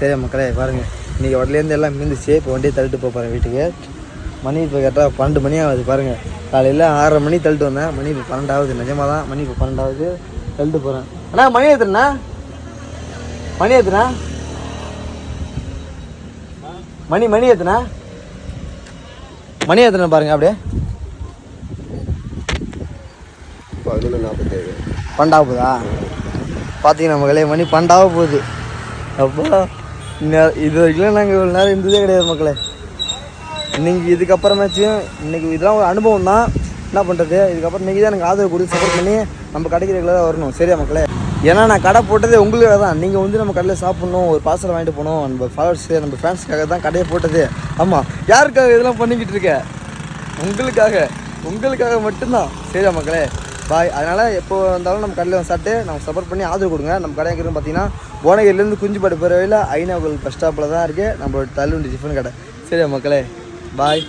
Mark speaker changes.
Speaker 1: சரி மக்களே பாருங்கள், இன்றைக்கி உடலேருந்து எல்லாம் மீந்துச்சு. இப்போ வண்டியை தள்ளிட்டு போகிறேன் வீட்டுக்கு. மணி இப்போ கரெக்டாக 12 மணி ஆகுது பாருங்கள். காலையில் 6:30 மணி தள்ளிட்டு வந்தேன். மணி இப்போ 12 ஆகுது. நிஜமாக தான் மணி இப்போ 12 ஆகுது. தள்ளிட்டு போகிறேன். அண்ணா மணி ஏற்றுண்ணா, மணி ஏற்றுண்ணா, மணி ஏற்றுண்ணா, மணி ஏற்றுண்ணா பாருங்கள். அப்படியே
Speaker 2: 11:47
Speaker 1: 12 போகுதா? பார்த்தீங்கன்னா மக்களே மணி 12 போகுது. அப்போ இது வரைக்கும் நாங்கள் இவ்வளோ நேரம் இருந்ததே கிடையாது மக்களே. இன்றைக்கி இதுக்கப்புறமாச்சும் இன்றைக்கி இதெல்லாம் ஒரு அனுபவம் தான். என்ன பண்ணுறது, இதுக்கப்புறம் இன்றைக்கி தான் எனக்கு ஆதரவு கொடுத்து சப்போர்ட் பண்ணி நம்ம கடைக்கு ரெகுலராக வரணும். சரியா மக்களே? ஏன்னா நான் கடை போட்டதே உங்களுக்காக தான். நீங்கள் வந்து நம்ம கடையில் சாப்பிட்ணும், ஒரு பார்சல் வாங்கிட்டு போகணும், நம்ம ஃபாலோவர்ஸு நம்ம ஃபேன்ஸுக்காக தான் கடையை போட்டது. ஆமாம், யாருக்காக இதெல்லாம் பண்ணிக்கிட்டு இருக்கேன்? உங்களுக்காக மட்டும்தான். சரியா மக்களே? பாய். அதனால் எப்போ வந்தாலும் நம்ம கடையில் சாப்பிட்டு நம்ம சப்போர்ட் பண்ணி ஆதரவு கொடுங்க. நம்ம கடை எங்கே பார்த்தீங்கன்னா போனகிரிலேருந்து குஞ்சுப்பாடு போகிற வழியில் ஐநாகோல் பஸ் ஸ்டாப்பில் தான் இருக்குது நம்மளோட தள்ளுவண்டி டிஃபன் கடை. சரியா மக்களே? பாய்.